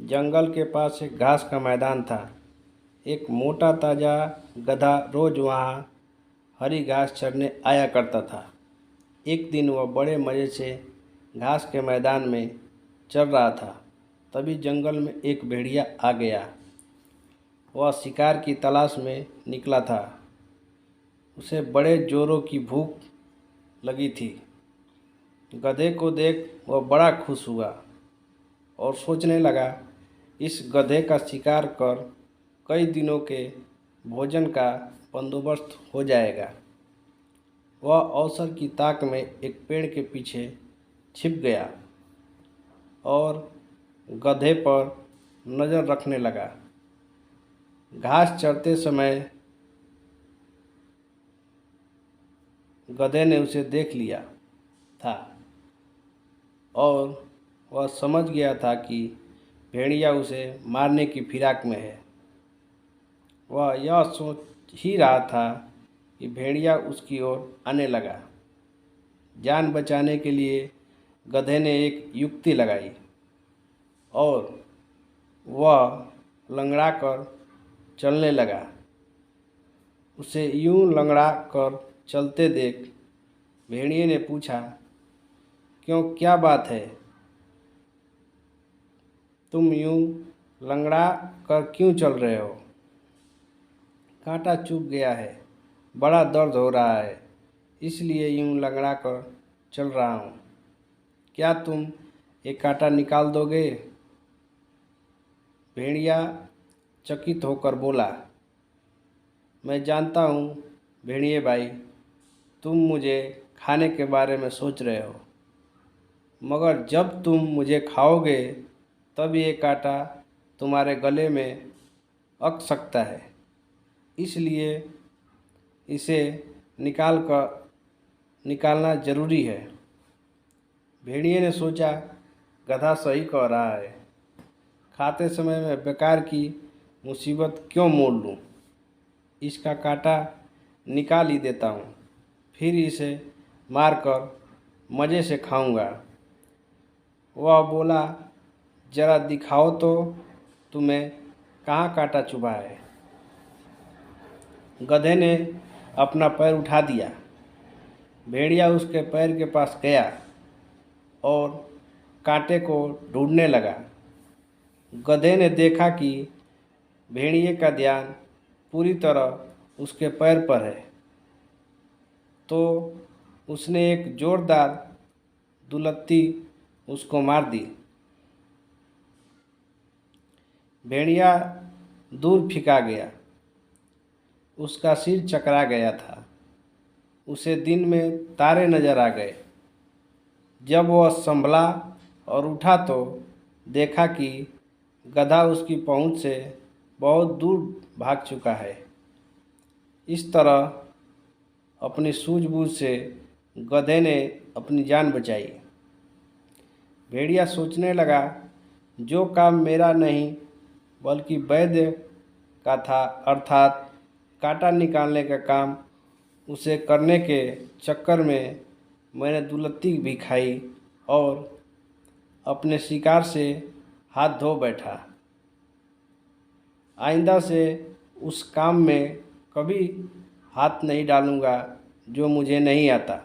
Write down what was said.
जंगल के पास एक घास का मैदान था। एक मोटा ताजा गधा रोज वहाँ हरी घास चरने आया करता था। एक दिन वह बड़े मज़े से घास के मैदान में चल रहा था। तभी जंगल में एक भेड़िया आ गया। वह शिकार की तलाश में निकला था। उसे बड़े जोरों की भूख लगी थी। गधे को देख वह बड़ा खुश हुआ और सोचने लगा, इस गधे का शिकार कर कई दिनों के भोजन का बंदोबस्त हो जाएगा। वह अवसर की ताक में एक पेड़ के पीछे छिप गया और गधे पर नज़र रखने लगा। घास चरते समय गधे ने उसे देख लिया था और वह समझ गया था कि भेड़िया उसे मारने की फिराक में है। वह यह सोच ही रहा था कि भेड़िया उसकी ओर आने लगा। जान बचाने के लिए गधे ने एक युक्ति लगाई और वह लंगड़ा कर चलने लगा। उसे यूं लंगड़ा कर चलते देख भेड़िए ने पूछा, क्यों, क्या बात है? तुम यूं लंगड़ा कर क्यों चल रहे हो? कांटा चुभ गया है, बड़ा दर्द हो रहा है, इसलिए यूं लंगड़ा कर चल रहा हूँ। क्या तुम एक कांटा निकाल दोगे? भेड़िया चकित होकर बोला, मैं जानता हूँ भेड़िए भाई, तुम मुझे खाने के बारे में सोच रहे हो, मगर जब तुम मुझे खाओगे तब ये कांटा तुम्हारे गले में अक सकता है, इसलिए इसे निकालना ज़रूरी है। भेड़िए ने सोचा, गधा सही कह रहा है, खाते समय मैं बेकार की मुसीबत क्यों मोल लूँ। इसका कांटा निकाल ही देता हूँ, फिर इसे मारकर मज़े से खाऊंगा। वह बोला, जरा दिखाओ तो तुम्हें कहाँ कांटा चुभा है। गधे ने अपना पैर उठा दिया। भेड़िया उसके पैर के पास गया और कांटे को ढूंढने लगा। गधे ने देखा कि भेड़िए का ध्यान पूरी तरह उसके पैर पर है, तो उसने एक जोरदार दुलत्ती उसको मार दी। भेड़िया दूर फेंका गया। उसका सिर चकरा गया था। उसे दिन में तारे नजर आ गए। जब वह संभला और उठा तो देखा कि गधा उसकी पहुंच से बहुत दूर भाग चुका है। इस तरह अपनी सूझबूझ से गधे ने अपनी जान बचाई। भेड़िया सोचने लगा, जो काम मेरा नहीं बल्कि वैद्य का था, अर्थात कांटा निकालने का काम, उसे करने के चक्कर में मैंने दुलत्ती भी खाई और अपने शिकार से हाथ धो बैठा। आइंदा से उस काम में कभी हाथ नहीं डालूँगा जो मुझे नहीं आता।